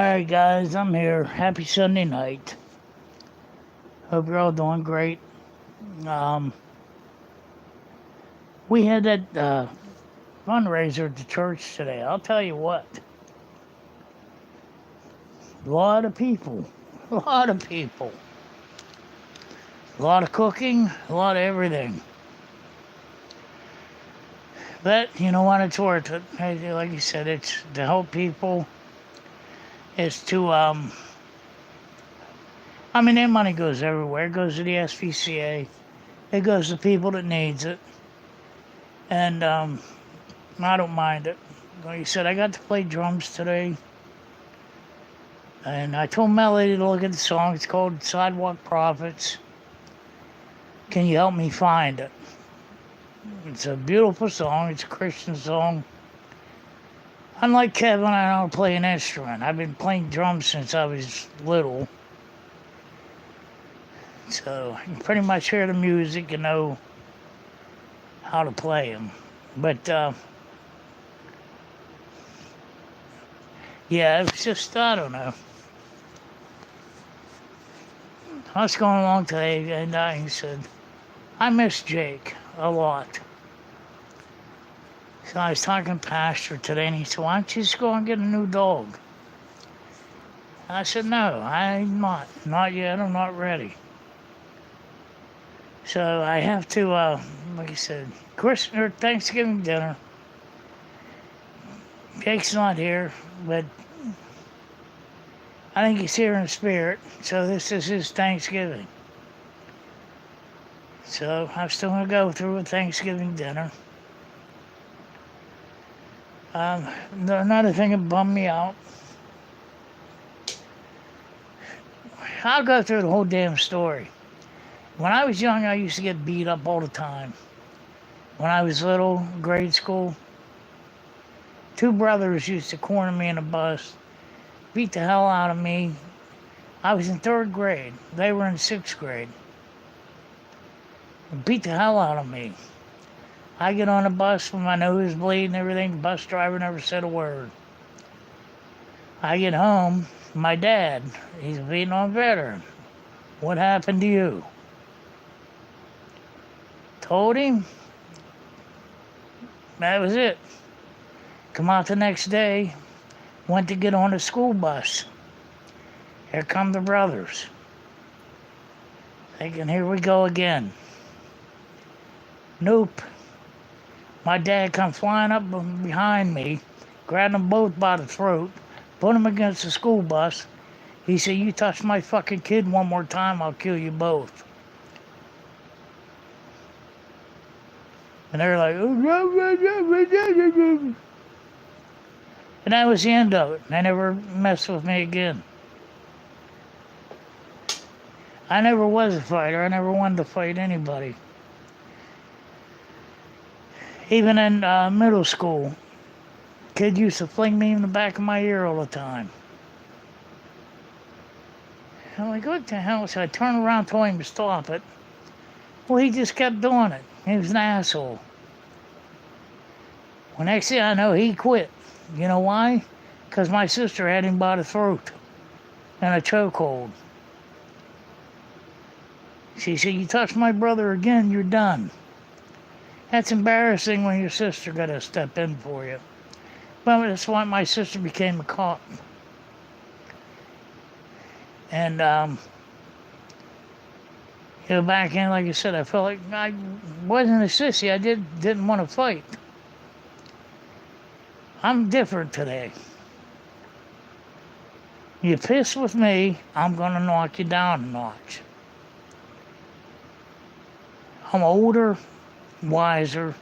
Alright, guys, I'm here. Happy Sunday night. Hope you're all doing great. Um, we had that fundraiser at the church today. I'll tell you what, a lot of people, a lot of people, a lot of cooking, a lot of everything. But you know what? It's worth it. Like you said, it's to help people. It's to, I mean, that money goes everywhere. It goes to the SPCA. It goes to people that needs it. And I don't mind it. Like you said, I got to play drums today. And I told Melody to look at the song. It's called Sidewalk Prophets. Can you help me find it? It's a beautiful song. It's a Christian song. Unlike Kevin, I don't play an instrument. I've been playing drums since I was little. So I can pretty much hear the music and know how to play them. But, yeah, it was just, I don't know. I was going along today and he said, I miss Jake a lot. So I was talking to Pastor today and he said, why don't you just go and get a new dog? I said, no, I'm not. Not yet. I'm not ready. So I have to, like I said, Christmas or Thanksgiving dinner. Jake's not here, but I think he's here in spirit. So this is his Thanksgiving. So I'm still going to go through with Thanksgiving dinner. Another thing that bummed me out. I'll go through the whole damn story. When I was young, I used to get beat up all the time. When I was little, grade school, two brothers used to corner me in a bus, beat the hell out of me. I was in 3rd grade. They were in 6th grade. Beat the hell out of me. I get on the bus with my nose bleeding and everything. The bus driver never said a word. I get home. My dad, he's a Vietnam veteran. What happened to you? Told him. That was it. Come out the next day. Went to get on a school bus. Here come the brothers. Thinking, here we go again. Nope. My dad come flying up behind me, grabbed them both by the throat, put them against the school bus. He said, you touch my fucking kid one more time, I'll kill you both. And they're like, and that was the end of it. They never messed with me again. I never was a fighter. I never wanted to fight anybody. Even in middle school, kid used to fling me in the back of my ear all the time. I'm like, what the hell? So I turned around, told him to stop it. Well, he just kept doing it. He was an asshole. Well, next thing I know, he quit. You know why? Because my sister had him by the throat in a chokehold. She said, you touch my brother again, you're done. That's embarrassing when your sister got to step in for you. Well, that's why my sister became a cop. And, back then, like I said, I felt like I wasn't a sissy. I didn't want to fight. I'm different today. You piss with me, I'm going to knock you down a notch. I'm older, wiser.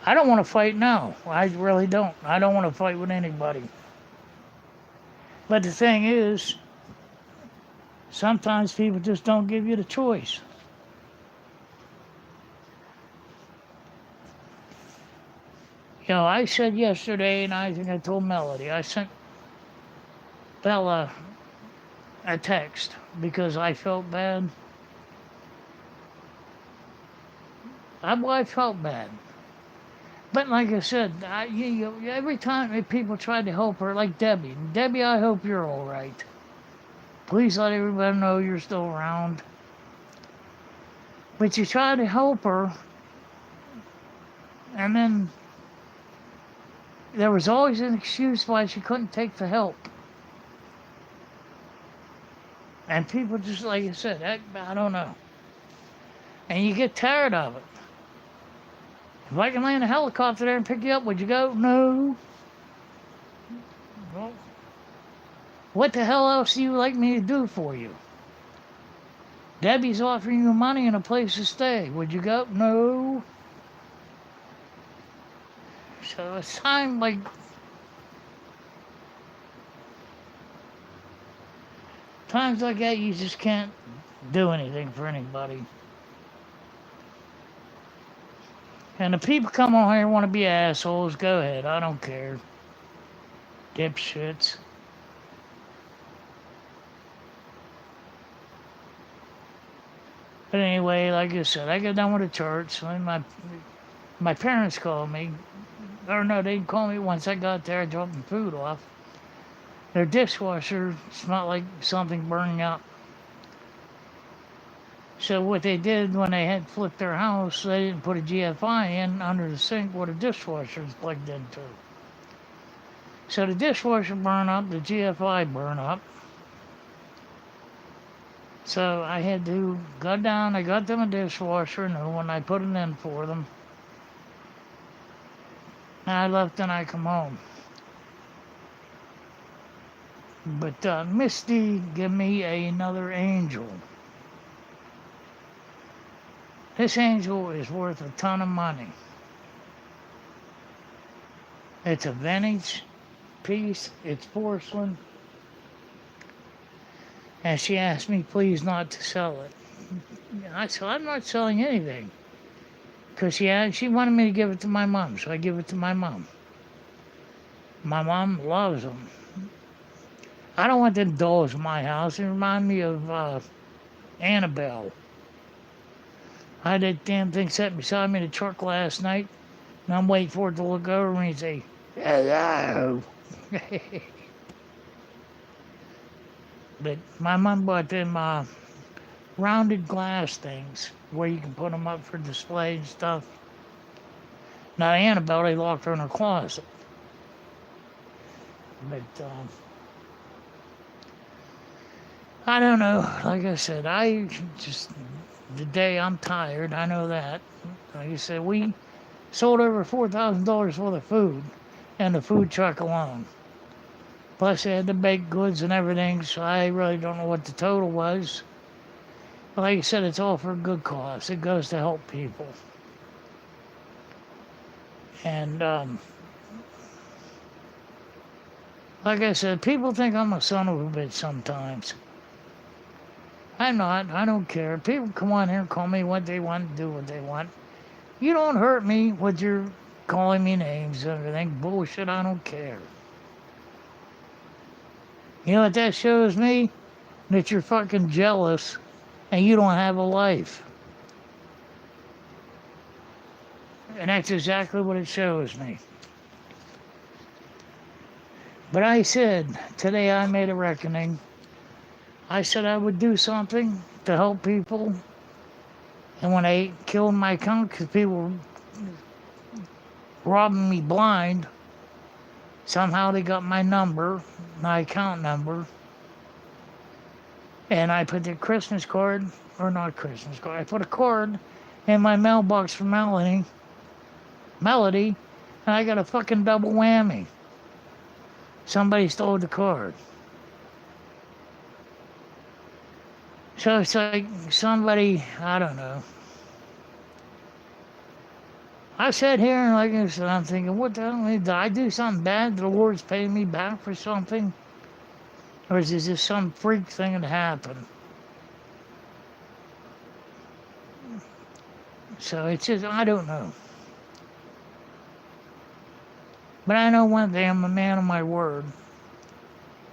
I don't want to fight now. I really don't. I don't want to fight with anybody. But the thing is, sometimes people just don't give you the choice. I said yesterday, and I think I told Melody, I sent Bella a text because I felt bad. I felt bad. But like I said, every time people tried to help her, like Debbie, I hope you're all right. Please let everybody know you're still around. But you try to help her, and then there was always an excuse why she couldn't take the help. And people just, like I said, I don't know. And you get tired of it. If I can land a helicopter there and pick you up, would you go? No. Well, what the hell else do you like me to do for you? Debbie's offering you money and a place to stay. Would you go? No. So it's time, like, times like that, you just can't do anything for anybody. And the people come on here and want to be assholes, go ahead. I don't care. Dipshits. But anyway, like I said, I got done with the church. My parents called me. Or no, they didn't call me once I got there. I dropped the food off. Their dishwasher smelled like something burning up. So what they did when they had flipped their house, they didn't put a GFI in under the sink where the dishwasher is plugged into. So the dishwasher burned up, the GFI burned up. So I had to go down, I got them a dishwasher, and when I put it in for them, and I left and I come home. But Misty gave me another angel. This angel is worth a ton of money. It's a vintage piece, it's porcelain. And she asked me please not to sell it. I said, I'm not selling anything. Because she wanted me to give it to my mom, so I give it to my mom. My mom loves them. I don't want them dolls in my house. They remind me of Annabelle. I had that damn thing set beside me in the truck last night, and I'm waiting for it to look over me and say, hello. But my mom bought them rounded glass things where you can put them up for display and stuff. Now, Annabelle, they locked her in her closet. But I don't know. Like I said, today I'm tired. I know that. Like I said, we sold over $4,000 worth of food and the food truck alone. Plus, they had the baked goods and everything, so I really don't know what the total was. But like I said, it's all for a good cause. It goes to help people. And like I said, people think I'm a son of a bitch sometimes. I'm not. I don't care. People come on here and call me what they want, do what they want. You don't hurt me with your calling me names and everything. Bullshit, I don't care. You know what that shows me? That you're fucking jealous and you don't have a life. And that's exactly what it shows me. But I said, today I made a reckoning. I said I would do something to help people. And when they killed my account, because people were robbing me blind, somehow they got my number, my account number. And I put the Christmas card, or not Christmas card, I put a card in my mailbox for Melody, and I got a fucking double whammy. Somebody stole the card. So it's like somebody, I don't know. I sat here and like I said, I'm thinking, what the hell, did I do something bad? Did the Lord's paying me back for something? Or is this just some freak thing that happened? So it's just, I don't know. But I know one thing, I'm a man of my word.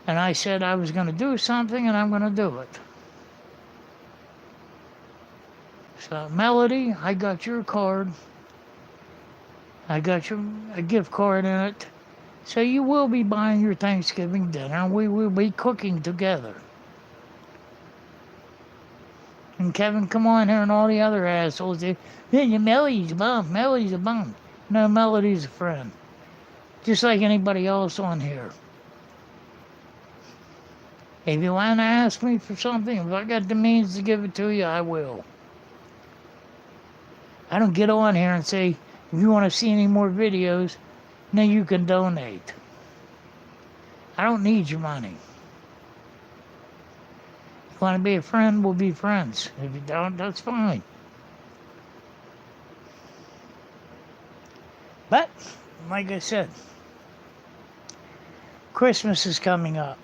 And I said I was going to do something, and I'm going to do it. So, Melody, I got your card. I got you a gift card in it. So you will be buying your Thanksgiving dinner and we will be cooking together. And Kevin, come on here and all the other assholes. Melody's a bum. Melody's a bum. No, Melody's a friend. Just like anybody else on here. If you want to ask me for something, if I got the means to give it to you, I will. I don't get on here and say, if you want to see any more videos, then you can donate. I don't need your money. If you want to be a friend, we'll be friends. If you don't, that's fine. But, like I said, Christmas is coming up.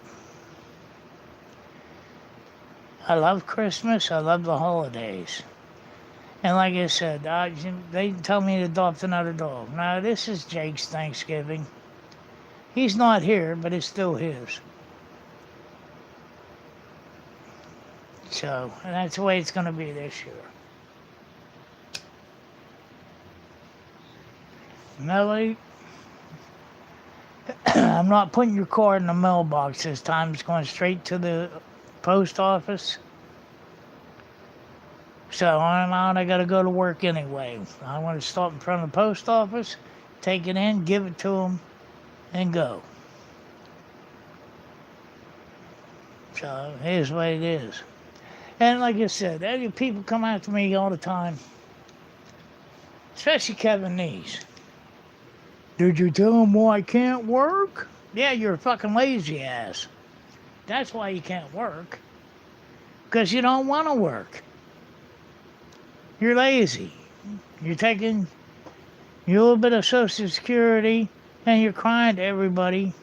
I love Christmas. I love the holidays. And like I said, they tell me to adopt another dog. Now, this is Jake's Thanksgiving. He's not here, but it's still his. So, and that's the way it's going to be this year. Melody, I'm not putting your card in the mailbox this time. It's going straight to the post office. So I'm out. I got to go to work anyway. I want to stop in front of the post office, take it in, give it to them, and go. So here's what it is. And like I said, people come after me all the time, especially Kevin Neese. Did you tell him why I can't work? Yeah, you're a fucking lazy ass. That's why you can't work. Because you don't want to work. You're lazy. You're taking your little bit of Social Security and you're crying to everybody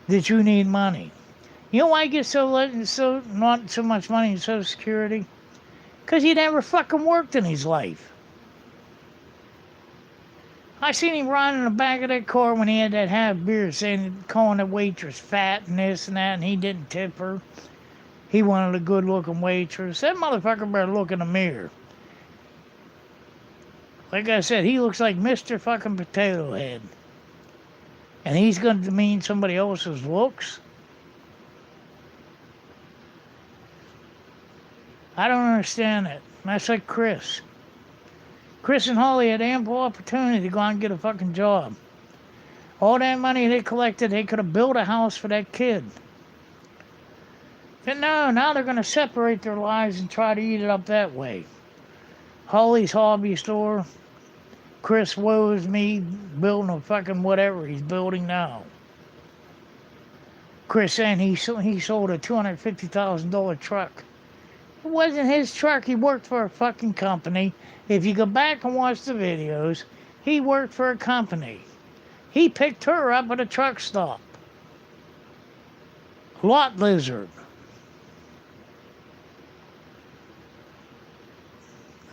that you need money. You know why he gets so not so much money in Social Security? Because he never fucking worked in his life. I seen him riding in the back of that car when he had that half beer calling the waitress fat and this and that, and he didn't tip her. He wanted a good-looking waitress. That motherfucker better look in the mirror. Like I said, he looks like Mr. fucking Potato Head. And he's going to demean somebody else's looks? I don't understand it. That's like Chris. Chris and Holly had ample opportunity to go out and get a fucking job. All that money they collected, they could have built a house for that kid. But no, now they're going to separate their lives and try to eat it up that way. Holly's hobby store. Chris woes me building a fucking whatever he's building now. Chris saying he sold a $250,000 truck. It wasn't his truck. He worked for a fucking company. If you go back and watch the videos, he worked for a company. He picked her up at a truck stop. Lot lizard.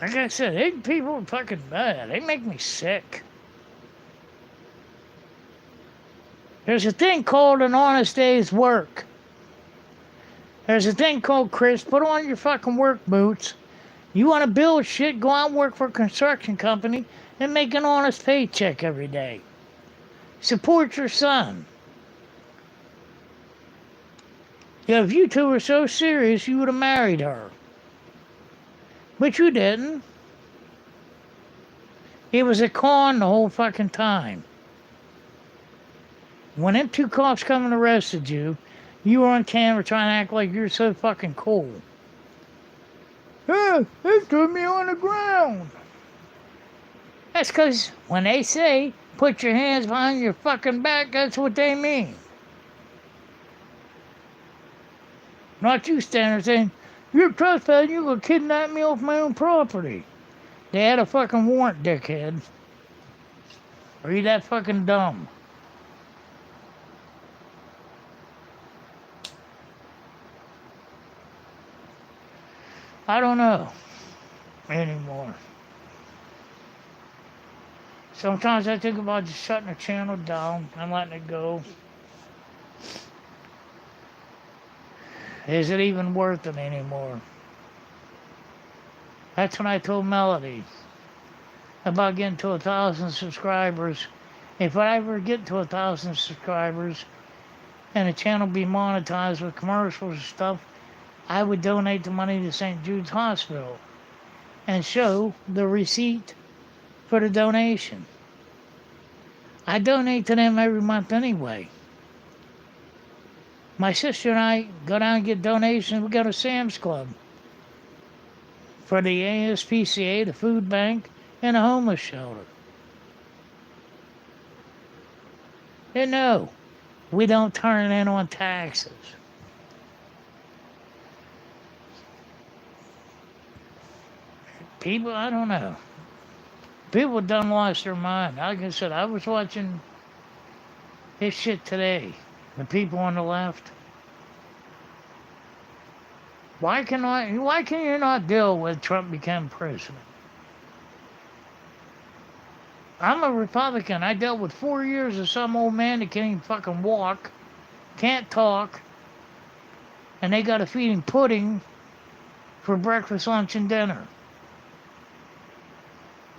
Like I said, people are fucking bad. They make me sick. There's a thing called an honest day's work. There's a thing called, Chris, put on your fucking work boots. You want to build shit, go out and work for a construction company and make an honest paycheck every day. Support your son. Yeah, if you two were so serious, you would have married her. But you didn't. It was a con the whole fucking time. When them two cops come and arrested you, you were on camera trying to act like you're so fucking cool. Hey, they threw me on the ground. That's because when they say, put your hands behind your fucking back, that's what they mean. Not you standing there saying, you're trespassing, you're going to kidnap me off my own property. They had a fucking warrant, dickhead. Are you that fucking dumb? I don't know anymore. Sometimes I think about just shutting the channel down and letting it go. Is it even worth it anymore? That's when I told Melody. about getting to 1,000 subscribers. If I ever get to 1,000 subscribers and the channel be monetized with commercials and stuff, I would donate the money to St. Jude's Hospital and show the receipt for the donation. I donate to them every month anyway. My sister and I go down and get donations. We go to Sam's Club for the ASPCA, the food bank, and a homeless shelter. And no, we don't turn it in on taxes. People, I don't know. People done lost their mind. Like I said, I was watching this shit today. The people on the left. Why can you not deal with Trump become president? I'm a Republican. I dealt with 4 years of some old man that can't even fucking walk, can't talk, and they got to feed him pudding for breakfast, lunch, and dinner.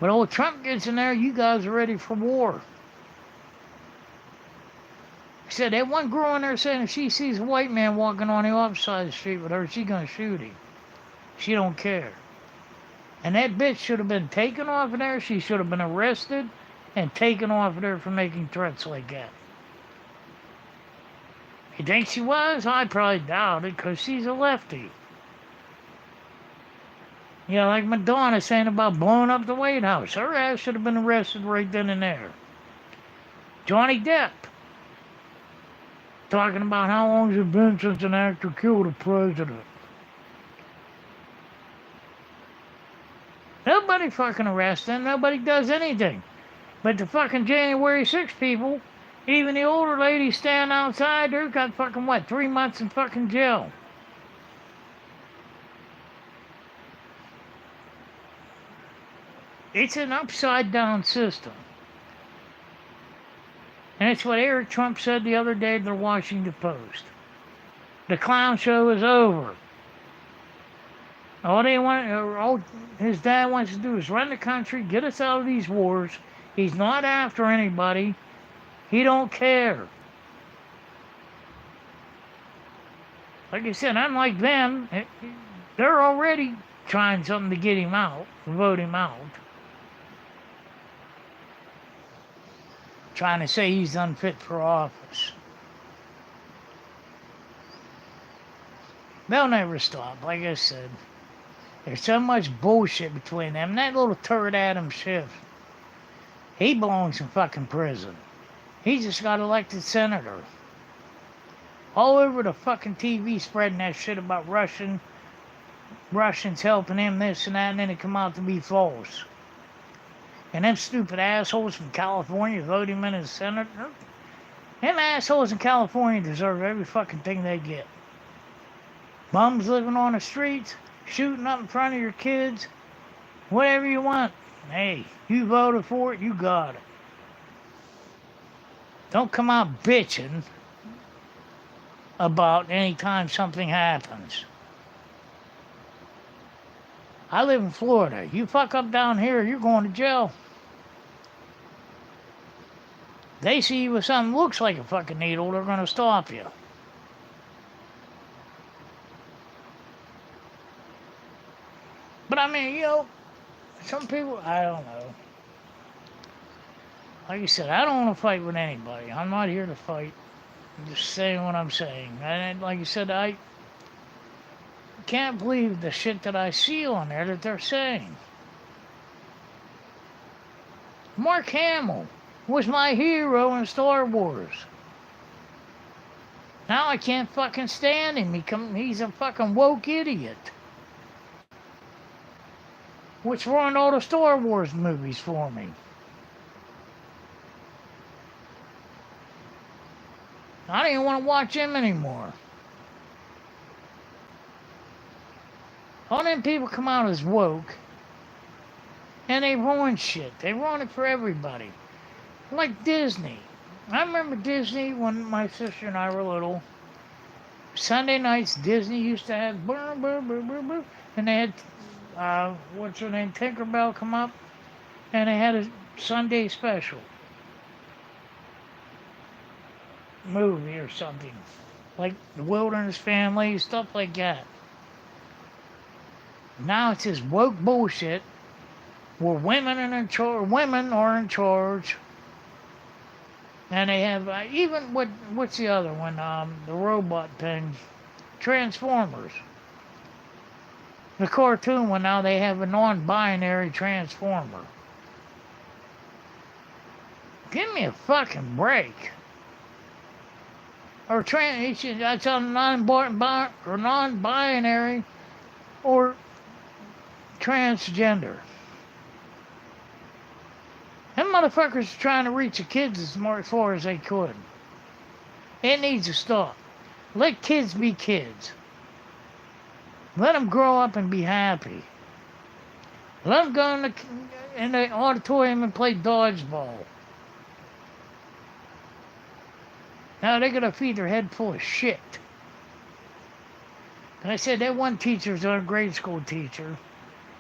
But old Trump gets in there, you guys are ready for war. He said that one girl in there saying if she sees a white man walking on the opposite side of the street with her, she's going to shoot him. She don't care. And that bitch should have been taken off of there. She should have been arrested and taken off of there for making threats like that. You think she was? I probably doubt it, because she's a lefty. You know, like Madonna saying about blowing up the White House. Her ass should have been arrested right then and there. Johnny Depp, talking about how long has it been since an actor killed a president. Nobody fucking arrests them. Nobody does anything. But the fucking January 6 people, even the older ladies standing outside, they've got fucking, 3 months in fucking jail. It's an upside down system. And it's what Eric Trump said the other day to the Washington Post. The clown show is over. All his dad wants to do is run the country, get us out of these wars. He's not after anybody. He don't care. Like I said, unlike them, they're already trying something to get him out, vote him out. Trying to say he's unfit for office. They'll never stop, like I said. There's so much bullshit between them. And that little turd Adam Schiff, he belongs in fucking prison. He just got elected senator. All over the fucking TV spreading that shit about Russians helping him, this and that, and then it come out to be false. And them stupid assholes from California vote him in as senator. Them assholes in California deserve every fucking thing they get. Bums living on the streets, shooting up in front of your kids, whatever you want. Hey, you voted for it, you got it. Don't come out bitching about any time something happens. I live in Florida. You fuck up down here, you're going to jail. They see you with something that looks like a fucking needle, they're going to stop you. But I mean, you know, some people, I don't know. Like I said, I don't want to fight with anybody. I'm not here to fight. I'm just saying what I'm saying. And like I said, I can't believe the shit that I see on there that they're saying. Mark Hamill was my hero in Star Wars. Now I can't fucking stand him. He's a fucking woke idiot. Which ruined all the Star Wars movies for me. I don't even want to watch him anymore. All them people come out as woke, and they ruin shit. They ruin it for everybody. Like Disney. I remember Disney when my sister and I were little. Sunday nights, Disney used to have and they had, what's her name, Tinkerbell come up. and they had a Sunday special movie or something, like the Wilderness Family, stuff like that. Now it's this woke bullshit where women are in charge, and they have even what's the other one? The robot thing, Transformers. The cartoon one now they have a non-binary transformer. Give me a fucking break. Or that's a non-binary or transgender. Them motherfuckers are trying to reach the kids as far as they could. It needs to stop. Let kids be kids. Let them grow up and be happy. Let them go in the auditorium and play dodgeball. Now they're going to feed their head full of shit. And I said, that one teacher's a grade school teacher.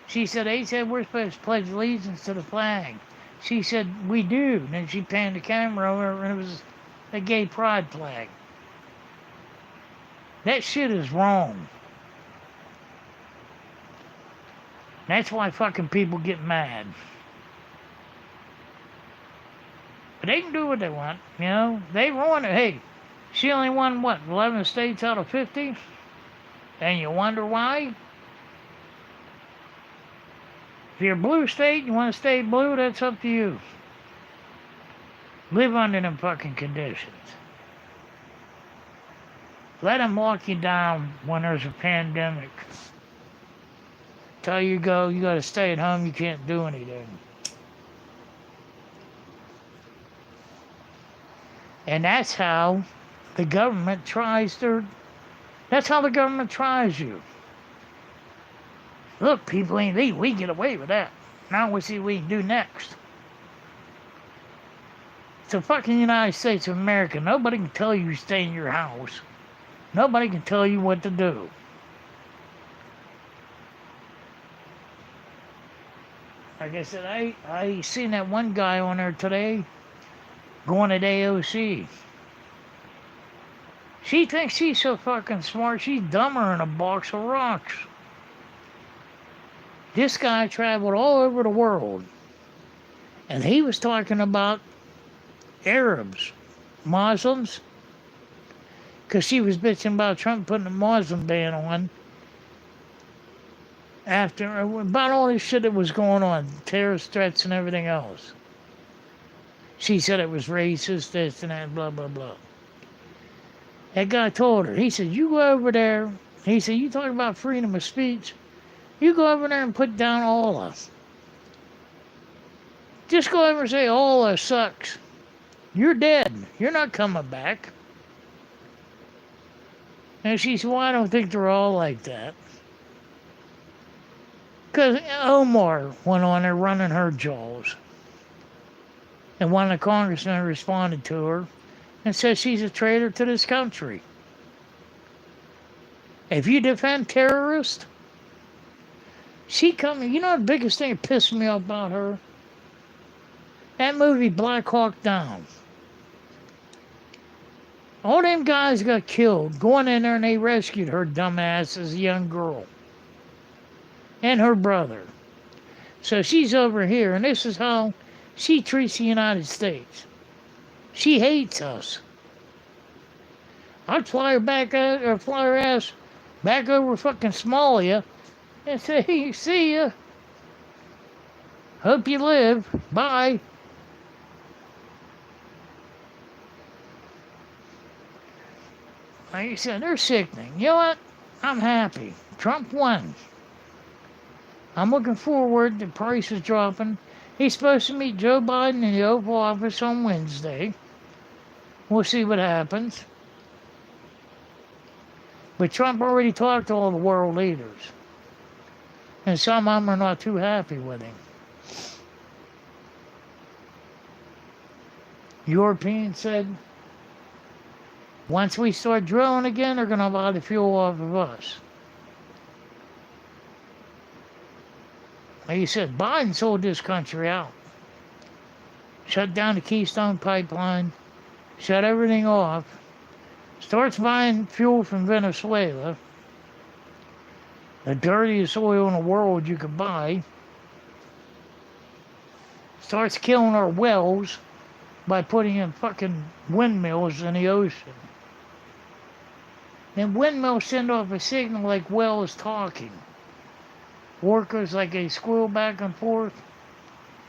She said, they said we're supposed to pledge allegiance to the flag. She said, we do. And then she panned the camera over and it was a gay pride flag. That shit is wrong. That's why fucking people get mad. But they can do what they want, you know. They won it. Hey, she only won, 11 states out of 50? And you wonder why? If you're a blue state, you want to stay blue, that's up to you. Live under them fucking conditions. Let them lock you down when there's a pandemic. Tell you go, you gotta stay at home, you can't do anything. And that's how the government tries that's how the government tries you. Look, people ain't leave, we get away with that. Now we'll see what we can do next. It's the fucking United States of America. Nobody can tell you to stay in your house. Nobody can tell you what to do. Like I said, I seen that one guy on there today going to AOC. She thinks she's so fucking smart, she's dumber than a box of rocks. This guy traveled all over the world, and he was talking about Arabs, Muslims, because she was bitching about Trump putting a Muslim ban on about all this shit that was going on, terrorist threats and everything else. She said it was racist, this and that, blah, blah, blah. That guy told her, he said, you go over there, he said, you talking about freedom of speech, you go over there and put down Allah. Just go over and say, Allah sucks. You're dead. You're not coming back. And she said, well, I don't think they're all like that. Because Omar went on there running her jaws. And one of the congressmen responded to her and said she's a traitor to this country. If you defend terrorists, you know the biggest thing that pissed me off about her? That movie Black Hawk Down. All them guys got killed going in there and they rescued her dumbass as a young girl. And her brother. So she's over here, and this is how she treats the United States. She hates us. I'd fly her ass back over fucking Somalia and say, hey, see ya. Hope you live. Bye. Like I said, they're sickening. You know what? I'm happy. Trump won. I'm looking forward. The price is dropping. He's supposed to meet Joe Biden in the Oval Office on Wednesday. We'll see what happens. But Trump already talked to all the world leaders. And some of them are not too happy with him. Europeans said, once we start drilling again, they're going to buy the fuel off of us. Like you said, Biden sold this country out. shut down the Keystone Pipeline, shut everything off, starts buying fuel from Venezuela, the dirtiest oil in the world you could buy, starts killing our wells by putting in fucking windmills in the ocean. Then windmills send off a signal like well is talking. Workers like they squirrel back and forth.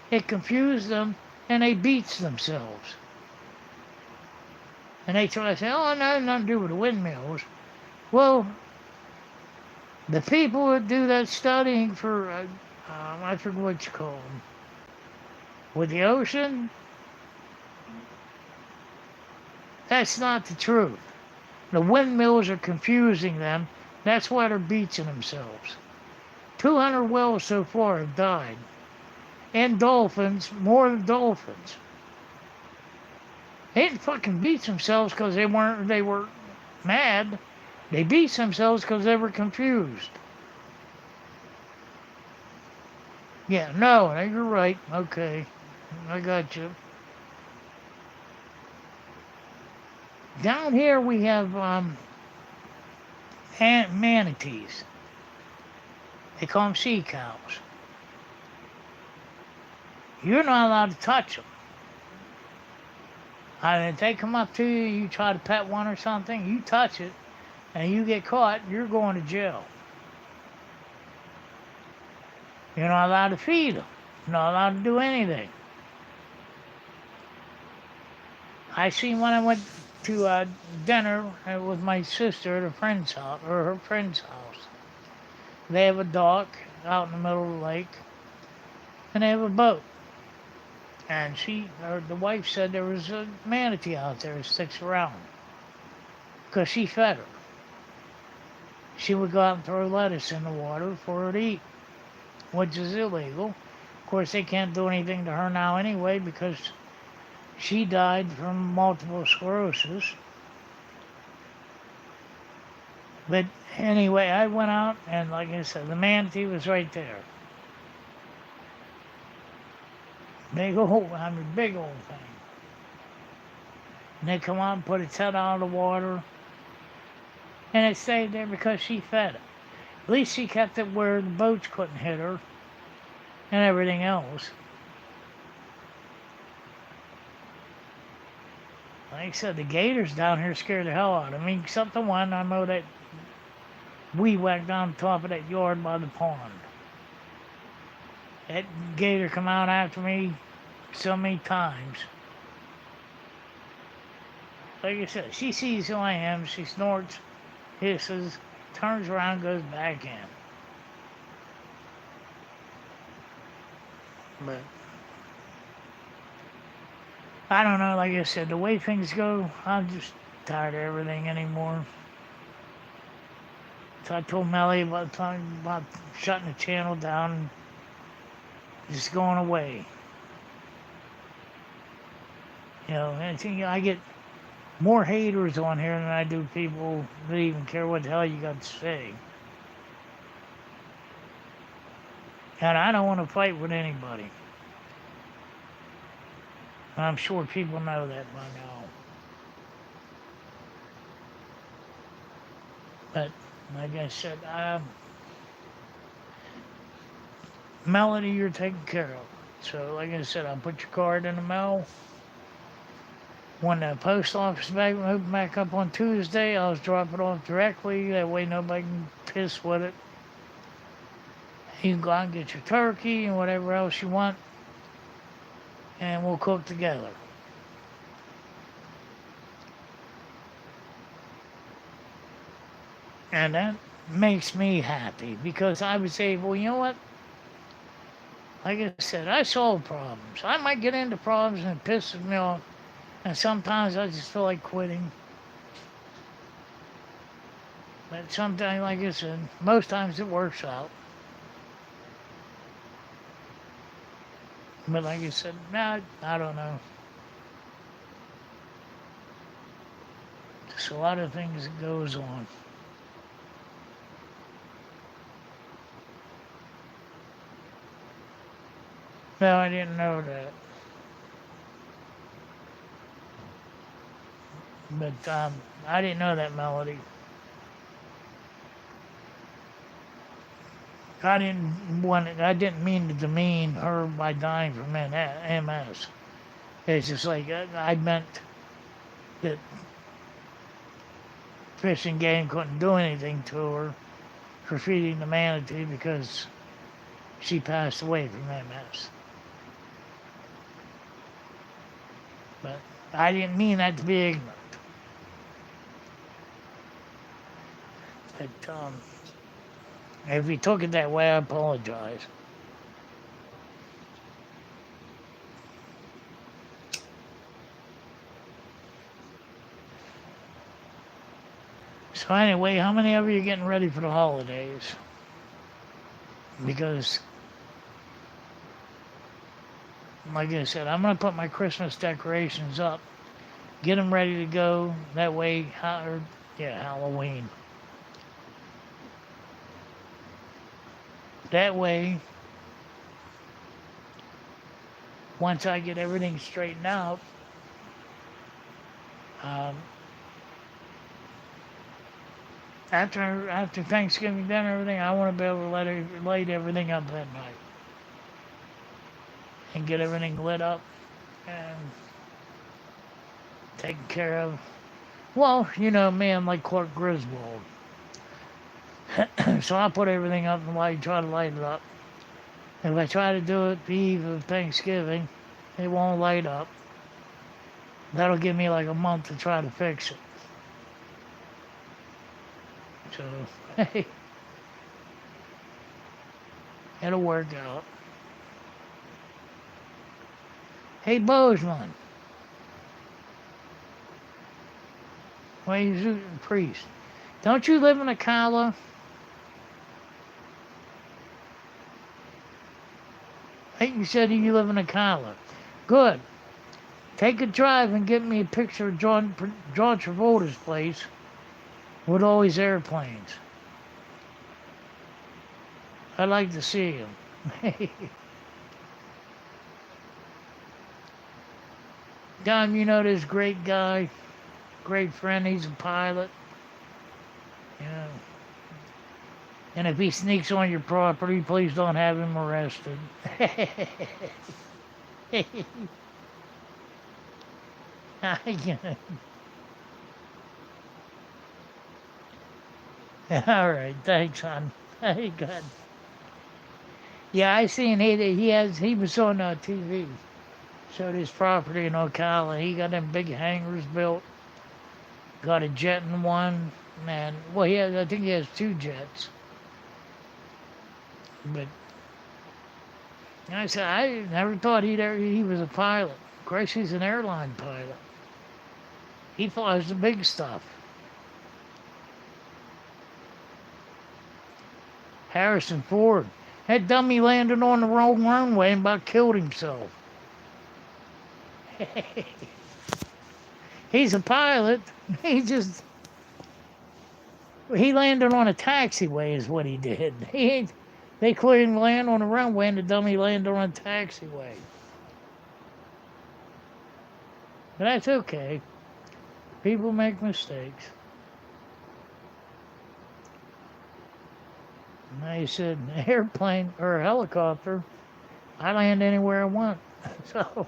It confused them and they beats themselves. And they try to say, oh, no, nothing to do with the windmills. Well, the people that do that studying for, I forget what you call them, with the ocean, that's not the truth. The windmills are confusing them. That's why they're beaching themselves. 200 wells so far have died. And dolphins, more than dolphins. They didn't fucking beat themselves because they were mad. They beat themselves because they were confused. Yeah, no, you're right. Okay, I got you. Down here we have manatees. They call them sea cows. You're not allowed to touch them. I mean, if they come up to you, you try to pet one or something, you touch it, and you get caught, you're going to jail. You're not allowed to feed them. You're not allowed to do anything. I seen when I went to dinner with my sister at a friend's house, or her friend's house. They have a dock out in the middle of the lake, and they have a boat. And the wife said there was a manatee out there that sticks around, because she fed her. She would go out and throw lettuce in the water for her to eat, which is illegal. Of course, they can't do anything to her now anyway, because she died from multiple sclerosis. But anyway, I went out, and like I said, the manatee was right there. Big old thing. And they come out and put its head out of the water, and it stayed there because she fed it. At least she kept it where the boats couldn't hit her, and everything else. Like I said, the gators down here scared the hell out of me. Except the one, I know that we went down the top of that yard by the pond. That gator come out after me so many times. Like I said, she sees who I am, she snorts, hisses, turns around, goes back in. But I don't know, like I said, the way things go, I'm just tired of everything anymore. So I told Melly about shutting the channel down and just going away. And I get more haters on here than I do people that even care what the hell you got to say. And I don't want to fight with anybody. I'm sure people know that by now. But, like I said, Melody, you're taken care of. So, like I said, I'll put your card in the mail. When the post office opened back up on Tuesday, I'll drop it off directly. That way nobody can piss with it. You can go out and get your turkey and whatever else you want, and we'll cook together. And that makes me happy, because I would say, well, you know what? Like I said, I solve problems. I might get into problems and it pisses me off, and sometimes I just feel like quitting. But sometimes, like I said, most times it works out. But like I said, I don't know. Just a lot of things that goes on. No, I didn't know that. But I didn't know that melody. I didn't mean to demean her by dying from MS. It's just like I meant that Fish and Game couldn't do anything to her for feeding the manatee because she passed away from MS. But I didn't mean that to be ignorant. But if you took it that way, I apologize. So anyway, how many of you are getting ready for the holidays? Because, like I said, I'm going to put my Christmas decorations up, get them ready to go. That way, Halloween. That way, once I get everything straightened out, um, after Thanksgiving dinner and everything, I want to be able to light everything up that night and get everything lit up and taken care of. Well, you know me, I'm like Clark Griswold. So I'll put everything up and try to light it up. If I try to do it the eve of Thanksgiving, it won't light up. That'll give me like a month to try to fix it. So, hey, it'll work out. Hey, Bozeman. Why are you shooting priest? Don't you live in Ocala? Hey, you said you live in Ocala. Good. Take a drive and get me a picture of John Travolta's place with all his airplanes. I'd like to see him. Don, you know this great guy, great friend, he's a pilot. Yeah. And if he sneaks on your property, please don't have him arrested. All right, thanks, hon. Hey, good. Yeah, I seen he was on TV. Showed his property in Ocala. He got them big hangars built. Got a jet in one, and well, I think he has 2 jets. But I said I never thought he was a pilot. Of course, he's an airline pilot. He flies the big stuff. Harrison Ford. That dummy landed on the wrong runway and about killed himself. He's a pilot. He landed on a taxiway is what he did. They couldn't land on the runway and the dummy landed on a taxiway. But that's okay. People make mistakes. And I said, an airplane or a helicopter, I land anywhere I want. So,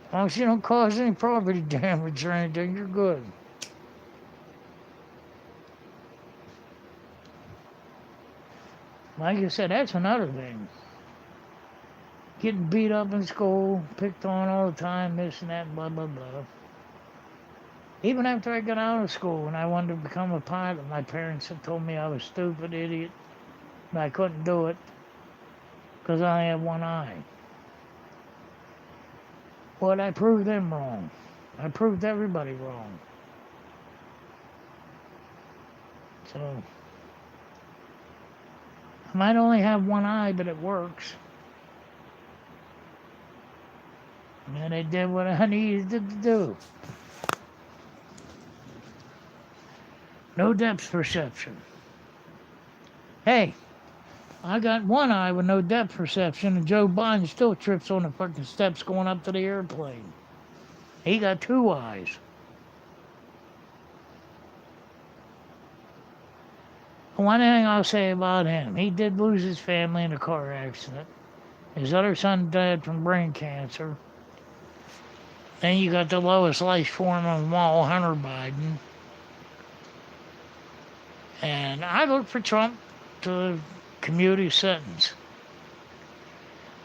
as long as you don't cause any property damage or anything, you're good. Like I said, that's another thing. Getting beat up in school, picked on all the time, this and that, blah, blah, blah. Even after I got out of school and I wanted to become a pilot, my parents had told me I was a stupid idiot and I couldn't do it because I only had one eye. But I proved them wrong. I proved everybody wrong. So, I might only have one eye, but it works. And I did what I needed to do. No depth perception. Hey, I got one eye with no depth perception, and Joe Biden still trips on the fucking steps going up to the airplane. He got two eyes. One thing I'll say about him, he did lose his family in a car accident. His other son died from brain cancer. Then you got the lowest life form of them all, Hunter Biden. And I look for Trump to commute his sentence.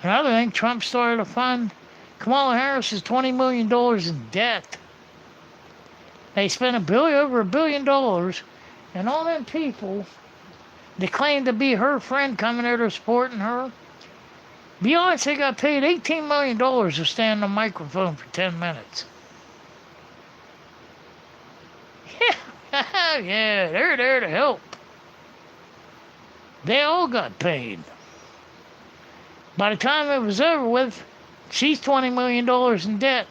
Another thing, Trump started a fund. Kamala Harris is $20 million in debt. They spent over $1 billion, and all them people that claim to be her friend coming there to supporting her. Beyonce got paid $18 million to stand on a microphone for 10 minutes. Yeah, they're there to help. They all got paid. By the time it was over with, she's $20 million in debt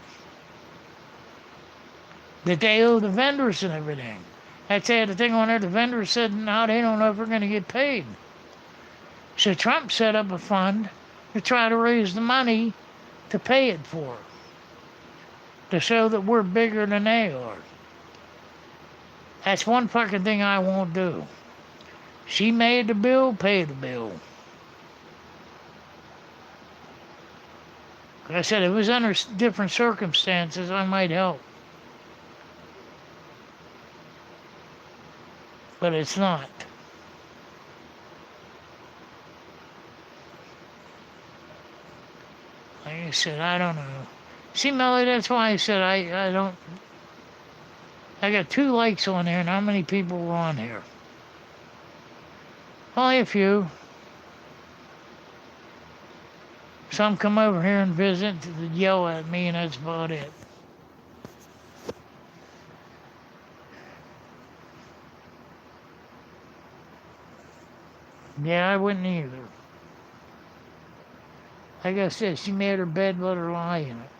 that they owe the vendors and everything. That's the thing on there. The vendors said, no, they don't know if we're going to get paid. So Trump set up a fund to try to raise the money to pay it for, to show that we're bigger than they are. That's one fucking thing I won't do. She made the bill, pay the bill. Like I said, if it was under different circumstances, I might help. But it's not. Like I said, I don't know. See, Melly, that's why I said I don't. I got 2 likes on there, and how many people were on here? Only a few. Some come over here and visit to yell at me, and that's about it. Yeah, I wouldn't either. Like I said, she made her bed, let her lie in it.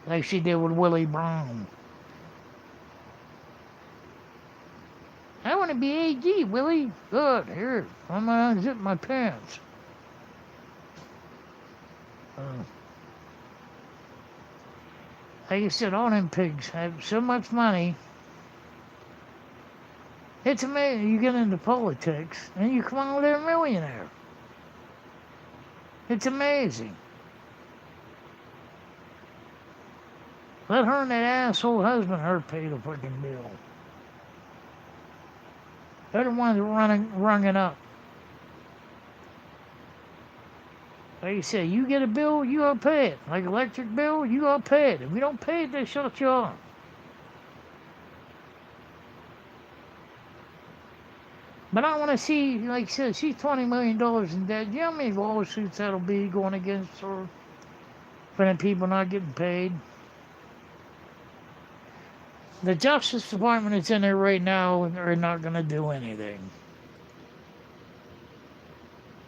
Like she did with Willie Brown. I want to be AG, Willie. Good, here, I'm gonna unzip my pants. Like I said, all them pigs have so much money. It's amazing. You get into politics and you come out there a millionaire. It's amazing. Let her and that asshole husband her pay the fucking bill. They're the ones rung it up. Like you said, you get a bill, you gotta pay it. Like electric bill, you gotta pay it. If you don't pay it, they shut you off. But I want to see, like I said, she's $20 million in debt. You know how many lawsuits that'll be going against her for the people not getting paid? The Justice Department that's in there right now are not going to do anything.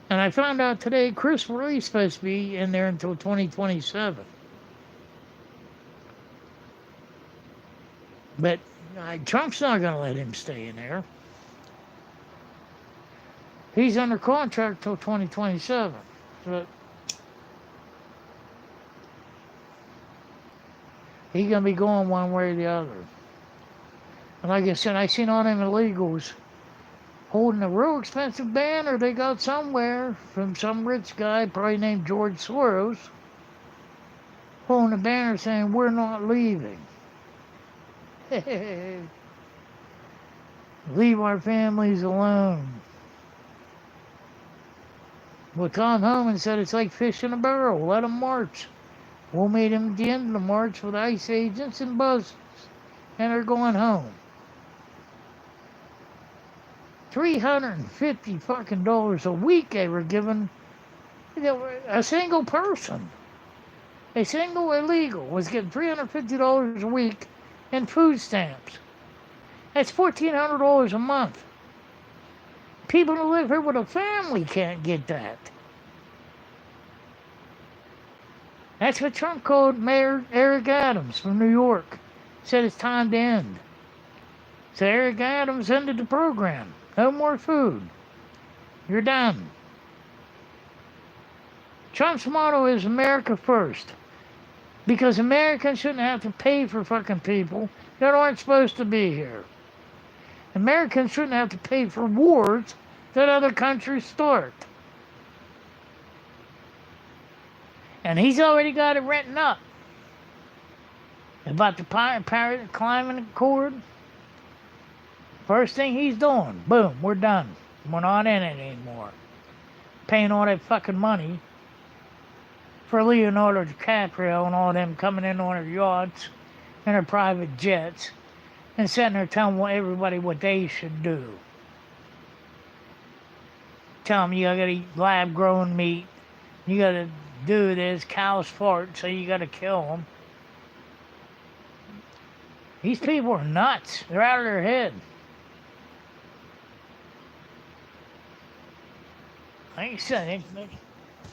And I found out today Chris Roy's supposed to be in there until 2027. But Trump's not going to let him stay in there. He's under contract till 2027. But he's going to be going one way or the other. And like I said, I seen all them illegals holding a real expensive banner they got somewhere from some rich guy, probably named George Soros, holding a banner saying, "We're not leaving." Leave our families alone. Well, Tom Hoyman said it's like fish in a barrel. Let them march. We'll meet them at the end of the march with ICE agents and buses. And they're going home. $350 fucking dollars a week they were giving a single person. A single illegal was getting $350 a week in food stamps. That's $1,400 a month. People who live here with a family can't get that. That's what Trump called Mayor Eric Adams from New York. Said it's time to end. So Eric Adams ended the program. No more food. You're done. Trump's motto is America first. Because Americans shouldn't have to pay for fucking people that aren't supposed to be here. Americans shouldn't have to pay for wars that other countries start. And he's already got it written up. About the Paris Climate Accord. First thing he's doing, boom, we're done. We're not in it anymore. Paying all that fucking money for Leonardo DiCaprio and all them coming in on their yachts and their private jets and sitting there telling everybody what they should do. Tell them you gotta eat lab-grown meat. You gotta do this, cows fart, so you gotta kill them. These people are nuts. They're out of their head. Like I said,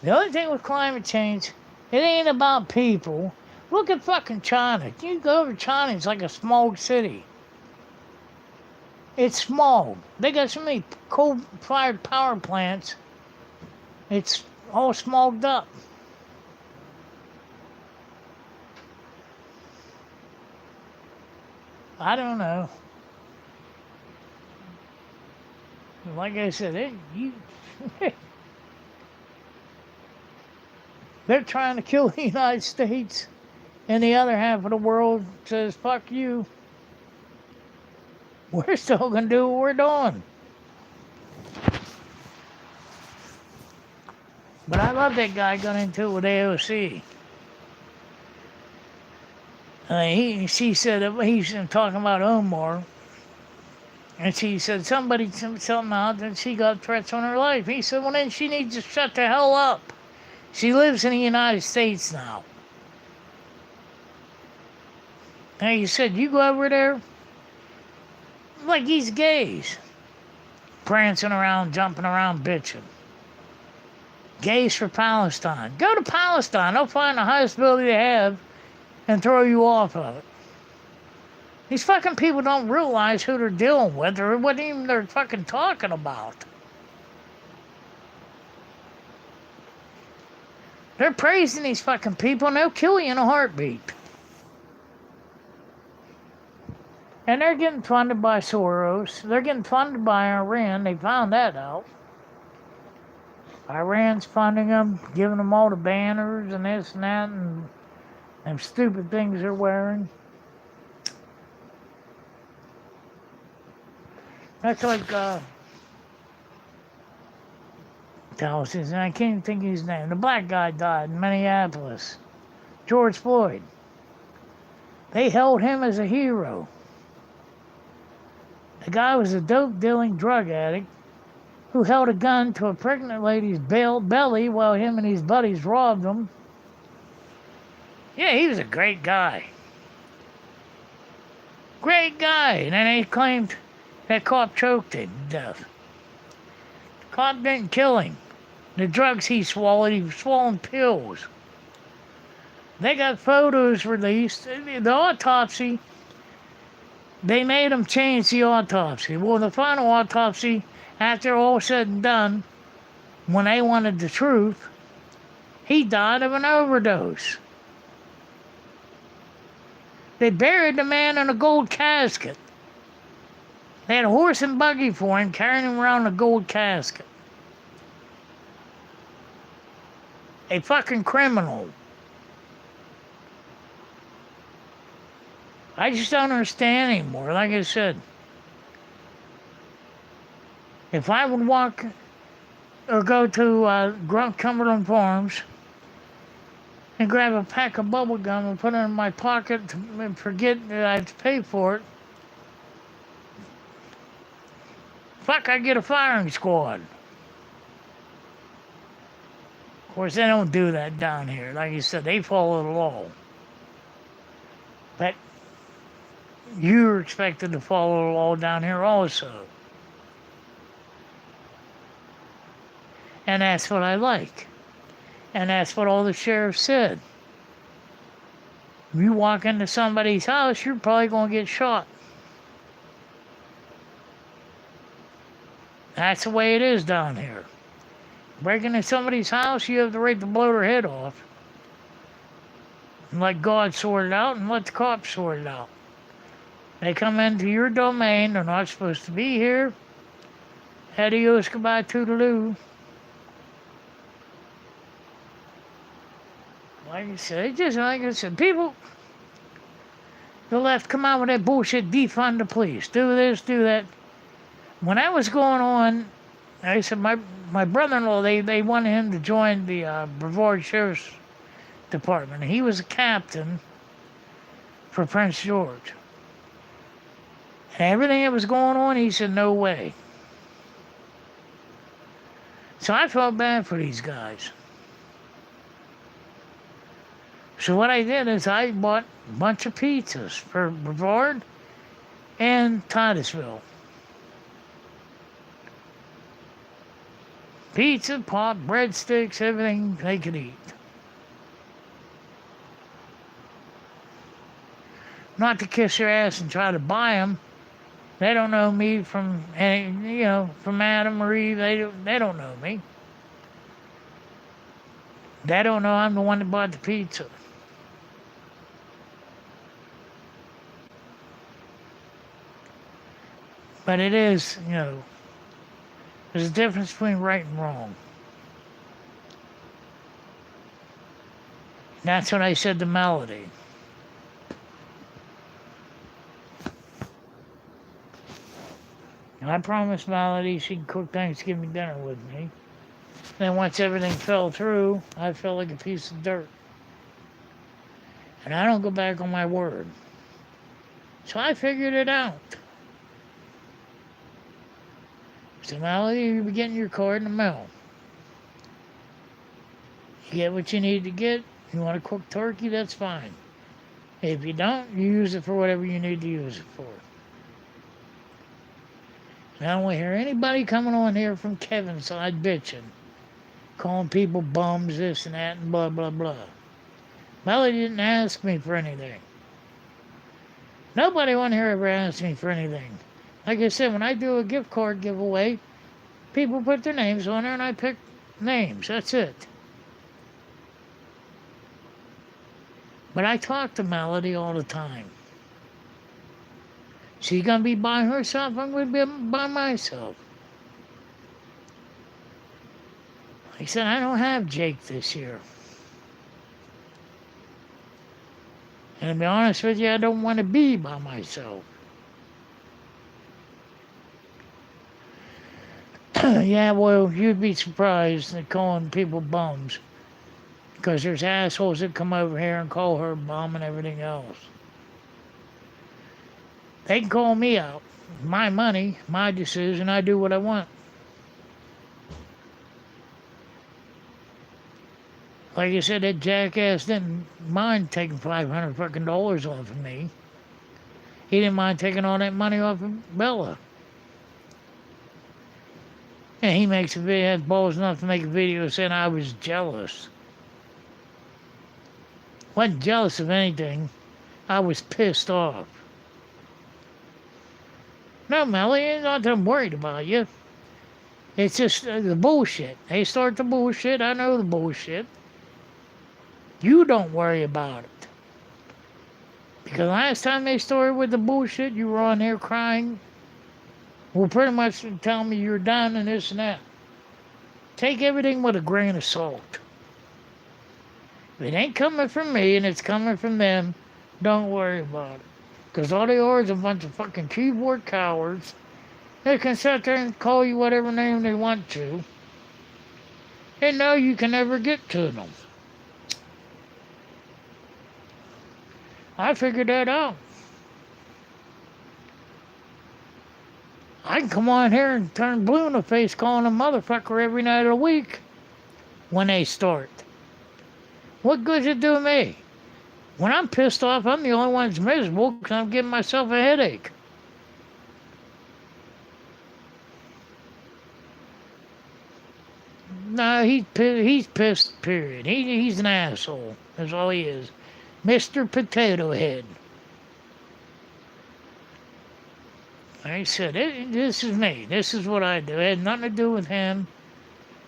the only thing with climate change, it ain't about people. Look at fucking China. You go over to China, it's like a smog city. It's smog. They got so many coal-fired power plants, it's all smogged up. I don't know. Like I said, they're trying to kill the United States, and the other half of the world says, fuck you. We're still going to do what we're doing. But I love that guy got into it with AOC. She said, he's talking about Omar, and she said something out that she got threats on her life. He said, well, then she needs to shut the hell up. She lives in the United States now. And he said, you go over there, like these gays, prancing around, jumping around, bitching. Gays for Palestine. Go to Palestine. They'll find the highest building they have and throw you off of it. These fucking people don't realize who they're dealing with or what even they're fucking talking about. They're praising these fucking people and they'll kill you in a heartbeat. And they're getting funded by Soros. They're getting funded by Iran. They found that out. Iran's funding them, giving them all the banners and this and that and them stupid things they're wearing. That's like, and I can't even think of his name. The black guy died in Minneapolis. George Floyd. They held him as a hero. The guy was a dope-dealing drug addict who held a gun to a pregnant lady's belly while him and his buddies robbed him. Yeah, he was a great guy. Great guy. And then they claimed that cop choked him to death. The cop didn't kill him. The drugs he was swallowing pills. They got photos released. The autopsy, they made him change the autopsy. Well, the final autopsy, after all said and done, when they wanted the truth, he died of an overdose. They buried the man in a gold casket. They had a horse and buggy for him, carrying him around in a gold casket. A fucking criminal. I just don't understand anymore. Like I said, if I would walk or go to Cumberland Farms and grab a pack of bubble gum and put it in my pocket and forget that I have to pay for it, fuck, I get a firing squad. Of course, they don't do that down here. Like you said, they follow the law. But you're expected to follow the law down here also. And that's what I like. And that's what all the sheriffs said. If you walk into somebody's house, you're probably going to get shot. That's the way it is down here. Breaking into somebody's house, you have the right to blow their head off. And let God sort it out and let the cops sort it out. They come into your domain. They're not supposed to be here. Adios, goodbye, toodaloo. Like I said, just like I said, people, the left come out with that bullshit, defund the police, do this, do that. When that was going on, I said, my brother-in-law, they wanted him to join the Brevard Sheriff's Department. He was a captain for Prince George. And everything that was going on, he said, no way. So I felt bad for these guys. So what I did is I bought a bunch of pizzas for Brevard and Titusville. Pizza, pop, breadsticks, everything they could eat. Not to kiss their ass and try to buy them. They don't know me from any, from Adam or Eve. They don't know me. They don't know I'm the one that bought the pizza. But it is, there's a difference between right and wrong. And that's what I said to Melody. And I promised Melody she'd cook Thanksgiving dinner with me. Then once everything fell through, I felt like a piece of dirt. And I don't go back on my word. So I figured it out. So Melody, you'll be getting your card in the mail. You get what you need to get. You want to cook turkey, that's fine. If you don't, you use it for whatever you need to use it for. And I don't want to hear anybody coming on here from Kevin's side bitching. Calling people bums, this and that, and blah, blah, blah. Melody didn't ask me for anything. Nobody on here ever asked me for anything. Like I said, when I do a gift card giveaway, people put their names on there and I pick names. That's it. But I talk to Melody all the time. She's going to be by herself. I'm going to be by myself. Like I said, I don't have Jake this year. And to be honest with you, I don't want to be by myself. Yeah, well, you'd be surprised at calling people bums. Because there's assholes that come over here and call her a bum and everything else. They can call me out. My money, my decision, I do what I want. Like I said, that jackass didn't mind taking $500 fucking dollars off of me. He didn't mind taking all that money off of Bella. And he makes a video, has balls enough to make a video saying I was jealous. Wasn't jealous of anything. I was pissed off. No, Melly, I'm not that I'm worried about you. It's just the bullshit. They start the bullshit. I know the bullshit. You don't worry about it. Because last time they started with the bullshit, you were on there crying. Well, pretty much telling me you're done and this and that. Take everything with a grain of salt. If it ain't coming from me and it's coming from them, don't worry about it. Because all they are is a bunch of fucking keyboard cowards. They can sit there and call you whatever name they want to. And know you can never get to them. I figured that out. I can come on here and turn blue in the face calling a motherfucker every night of the week when they start. What good does it do me? When I'm pissed off, I'm the only one that's miserable because I'm giving myself a headache. No, he's pissed, period. He's an asshole. That's all he is. Mr. Potato Head. Like I said, this is me. This is what I do. It had nothing to do with him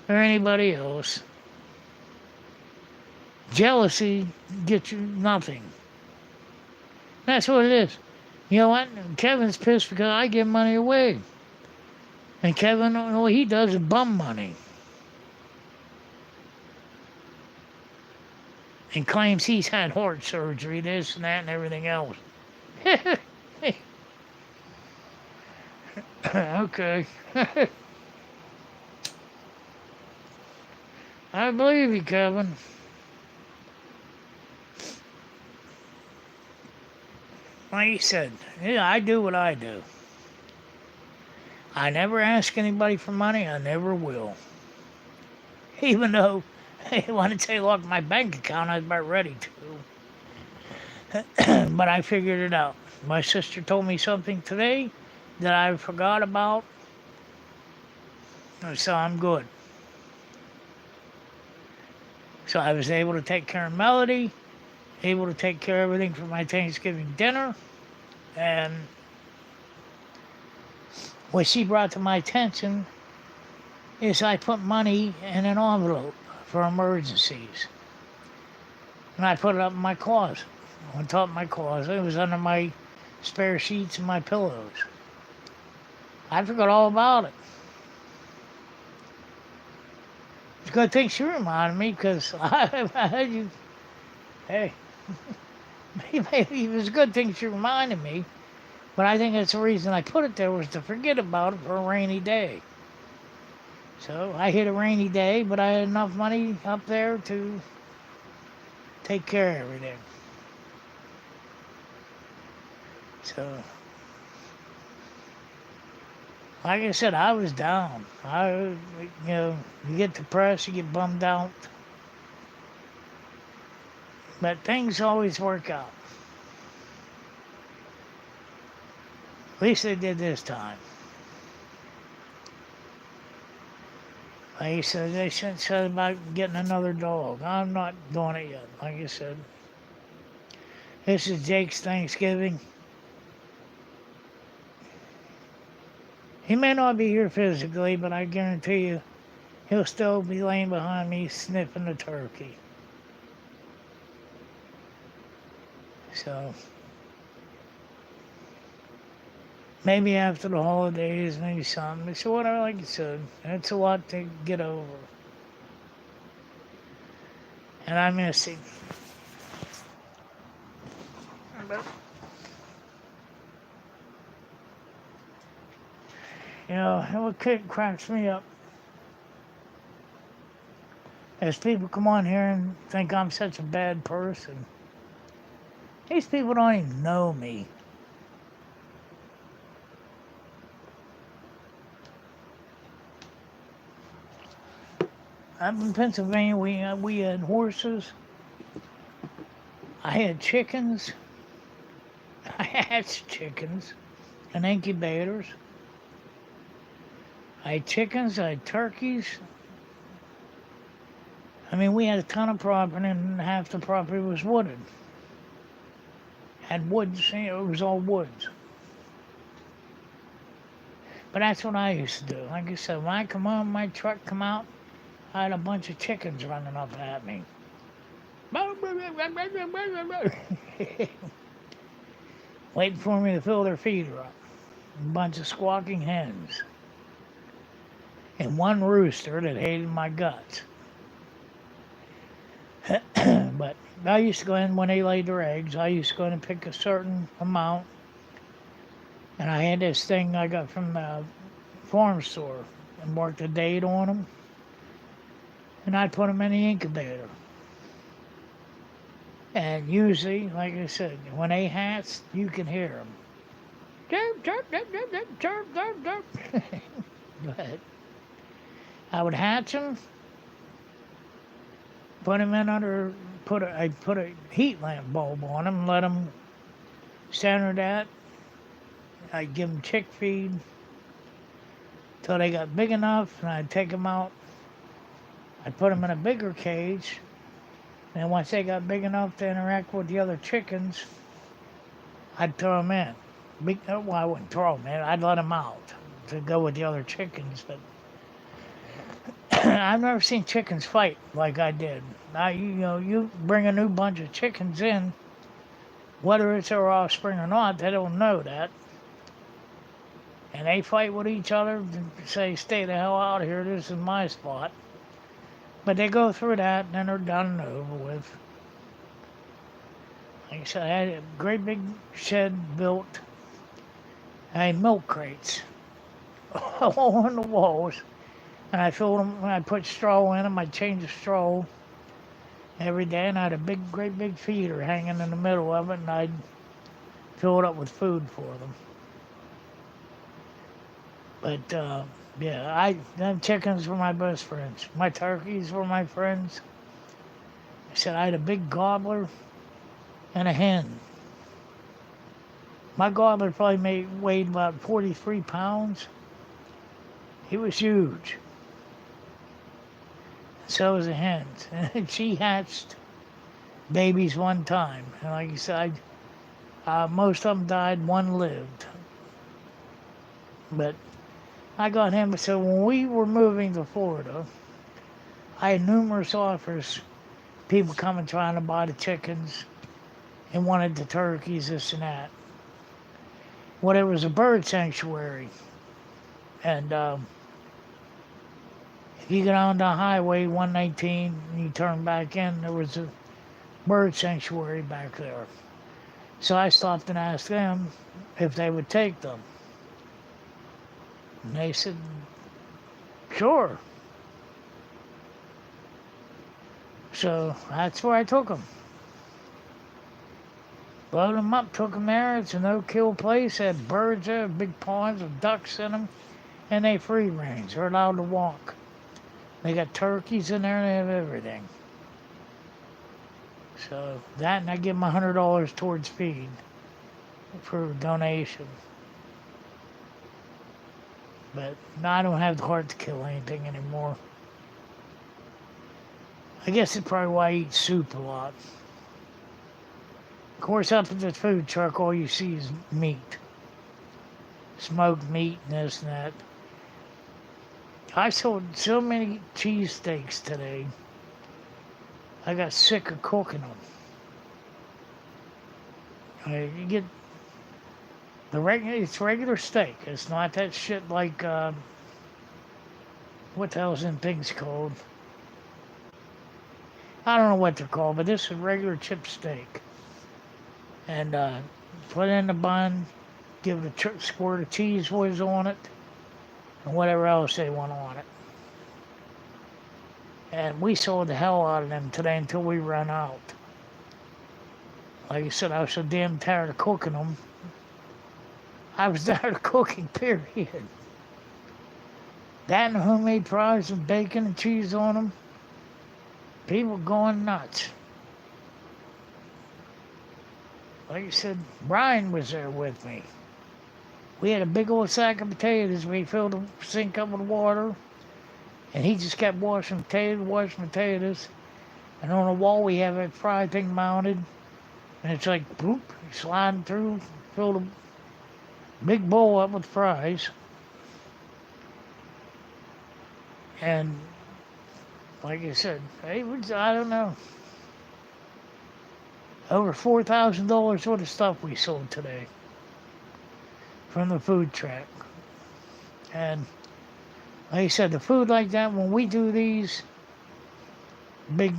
or anybody else. Jealousy gets you nothing. That's what it is. You know what? Kevin's pissed because I give money away. And Kevin, all he does is bum money. And claims he's had heart surgery, this and that and everything else. Okay. I believe you, Kevin. Like you said, yeah, I do what I do. I never ask anybody for money. I never will. Even though when I take a look at my bank account, I was about ready to. But I figured it out. My sister told me something today that I forgot about, so I'm good. So I was able to take care of Melody, able to take care of everything for my Thanksgiving dinner, and what she brought to my attention is I put money in an envelope for emergencies. And I put it up in my closet, on top of my closet. It was under my spare sheets and my pillows. I forgot all about it. It's a good thing she reminded me because hey, maybe it was a good thing she reminded me, but I think that's the reason I put it there was to forget about it for a rainy day. So I hit a rainy day, but I had enough money up there to take care of everything. So, like I said, I was down. You get depressed, you get bummed out. But things always work out. At least they did this time. Like I said, they said about getting another dog. I'm not doing it yet. Like I said, this is Jake's Thanksgiving. He may not be here physically, but I guarantee you, he'll still be laying behind me sniffing the turkey. So, maybe after the holidays, maybe something. So whatever, like you said, it's a lot to get over. And I miss him. You know, what cracks me up is people come on here and think I'm such a bad person. These people don't even know me. Up in Pennsylvania, we had horses. I had chickens. I hatched chickens in incubators. I had chickens, I had turkeys. I mean, we had a ton of property, and half the property was wooded. Had woods, it was all woods. But that's what I used to do. Like I said, when I come on, my truck come out, I had a bunch of chickens running up at me. Waiting for me to fill their feeder up. A bunch of squawking hens. And one rooster that hated my guts. But I used to go in when they laid their eggs. I used to go in and pick a certain amount. And I had this thing I got from the farm store and marked a date on them. And I'd put them in the incubator. And usually, like I said, when they hatch, you can hear them. Chirp, chirp, chirp, chirp, chirp, chirp, chirp. Go ahead. I would hatch them, put them in under, I'd put a heat lamp bulb on them, let them center that. I'd give them chick feed till they got big enough, and I'd take them out. I'd put them in a bigger cage, and once they got big enough to interact with the other chickens, I'd throw them in. Well, I wouldn't throw them in. I'd let them out to go with the other chickens, but I've never seen chickens fight like I did. You bring a new bunch of chickens in, whether it's their offspring or not, they don't know that. And they fight with each other and say, stay the hell out of here, this is my spot. But they go through that and then they're done and over with. Like I said, I had a great big shed built. I had milk crates all on the walls. And I filled them, I put straw in them, I changed the straw every day. And I had a great big feeder hanging in the middle of it. And I'd fill it up with food for them. But, yeah, them chickens were my best friends. My turkeys were my friends. I said I had a big gobbler and a hen. My gobbler probably weighed about 43 pounds. He was huge. So was the hens. And she hatched babies one time. And like you said, most of them died, one lived. But I got him. So when we were moving to Florida, I had numerous offers. People coming trying to buy the chickens and wanted the turkeys, this and that. Well, there was a bird sanctuary. And if you get on the highway 119 and you turn back in, there was a bird sanctuary back there. So I stopped and asked them if they would take them. And they said, sure. So that's where I took them. Loaded them up, took them there. It's a no-kill place. They had birds there, big ponds with ducks in them. And they free range. They're allowed to walk. They got turkeys in there and they have everything. So that, and I give them $100 towards feed for donation. But no, I don't have the heart to kill anything anymore. I guess it's probably why I eat soup a lot. Of course, up at the food truck, all you see is meat. Smoked meat and this and that. I sold so many cheesesteaks today. I got sick of cooking them. You get it's regular steak. It's not that shit like, what the hell's them things called? I don't know what they're called, but this is regular chip steak. And put it in the bun, give it a squirt of cheese whiz on it, and whatever else they want on it. And we sold the hell out of them today until we ran out. Like I said, I was so damn tired of cooking them. I was tired of cooking, period. That and homemade fries with bacon and cheese on them. People going nuts. Like I said, Brian was there with me. We had a big old sack of potatoes. We filled the sink up with water. And he just kept washing potatoes. And on the wall we have a fry thing mounted. And it's like, boop, sliding through, filled a big bowl up with fries. And like I said, it was, I don't know, over $4,000 worth of stuff we sold today from the food truck. And like I said, the food like that, when we do these big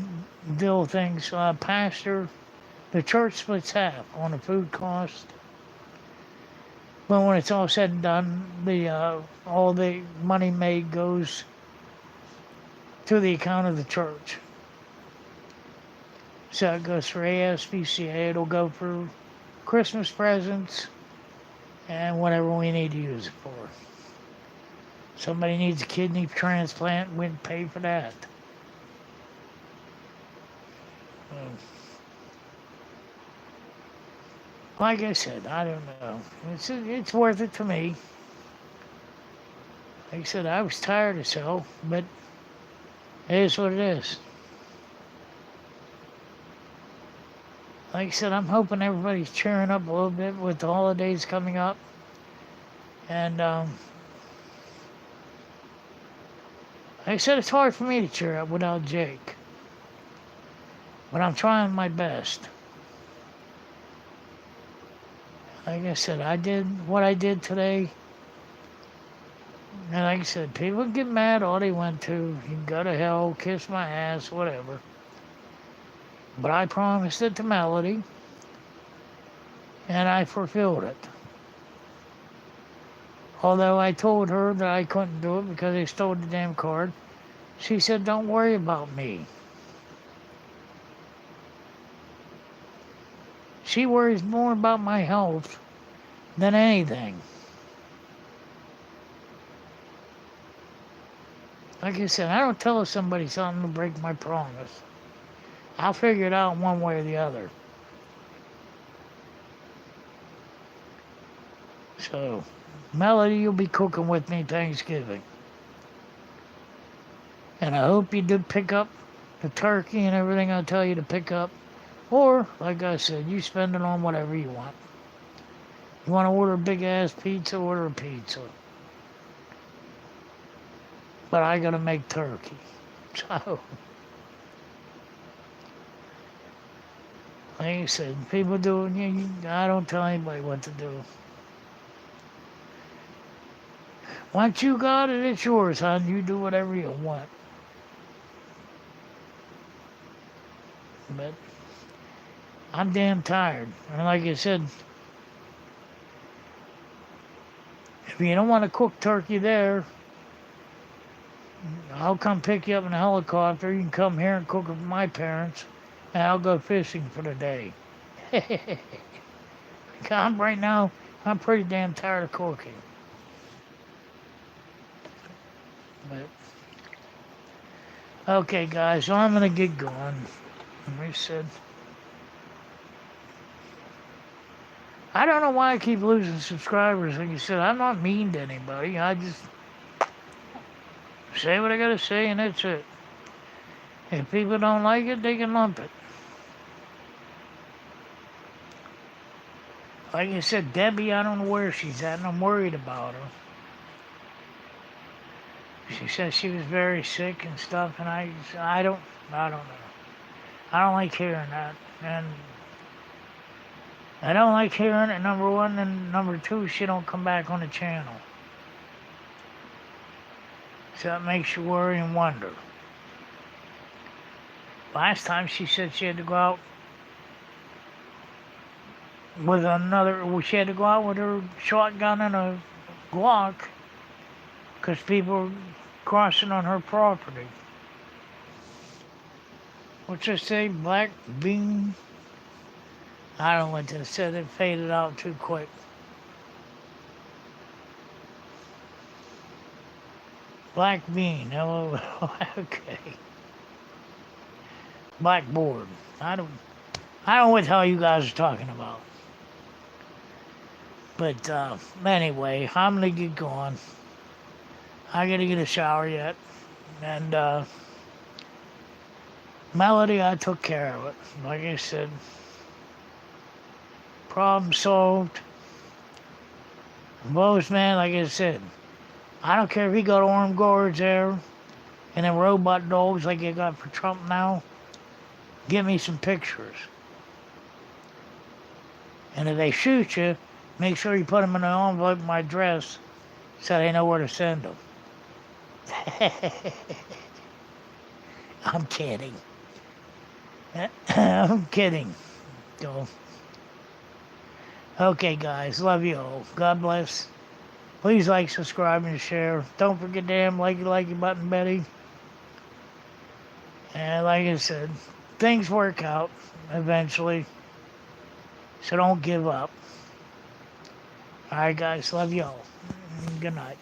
deal things, pastor, the church splits half on the food cost. But when it's all said and done, all the money made goes to the account of the church. So it goes for ASPCA, it'll go for Christmas presents and whatever we need to use it for. Somebody needs a kidney transplant, we'd pay for that. Like I said, I don't know. It's worth it to me. Like I said, I was tired as hell, but it is what it is. Like I said, I'm hoping everybody's cheering up a little bit with the holidays coming up. And Like I said, it's hard for me to cheer up without Jake. But I'm trying my best. Like I said, I did what I did today. And like I said, people get mad all they want to. You can go to hell, kiss my ass, whatever. But I promised it to Melody. And I fulfilled it. Although I told her that I couldn't do it because they stole the damn card. She said, don't worry about me. She worries more about my health than anything. Like I said, I don't tell somebody something to break my promise. I'll figure it out one way or the other. So, Melody, you'll be cooking with me Thanksgiving. And I hope you did pick up the turkey and everything I tell you to pick up. Or, like I said, you spend it on whatever you want. You want to order a big-ass pizza, order a pizza. But I gotta make turkey. So, like I said, people do it. I don't tell anybody what to do. Once you got it, it's yours, hon. You do whatever you want. But I'm damn tired. And like I said, if you don't want to cook turkey there, I'll come pick you up in a helicopter. You can come here and cook with my parents, and I'll go fishing for the day. Right now, I'm pretty damn tired of cooking. But, okay, guys, so I'm going to get going. Like I said, I don't know why I keep losing subscribers. Like you said, I'm not mean to anybody. I just say what I gotta say, and that's it. If people don't like it, they can lump it. Like I said, Debbie, I don't know where she's at, and I'm worried about her. She said she was very sick and stuff, and I don't know. I don't like hearing that, and I don't like hearing it, number one, and number two, she don't come back on the channel. So that makes you worry and wonder. Last time she said she had to go out with she had to go out with her shotgun and a Glock because people were crossing on her property. What's it say? Black bean? I don't know what it said. It faded out too quick. Black bean. LOL. Okay. Blackboard. I don't know what the hell you guys are talking about. But anyway, I'm gonna get going. I gotta get a shower yet. And Melody, I took care of it. Like I said, problem solved. Bozeman, like I said, I don't care if he got armed guards there and then robot dogs like you got for Trump now. Give me some pictures. And if they shoot you, make sure you put them in an envelope in my dress so they know where to send them. I'm kidding. I'm kidding. So, okay, guys. Love you all. God bless. Please like, subscribe, and share. Don't forget to damn likey button, Betty. And like I said, things work out eventually. So don't give up. Alright, guys. Love you all. Good night.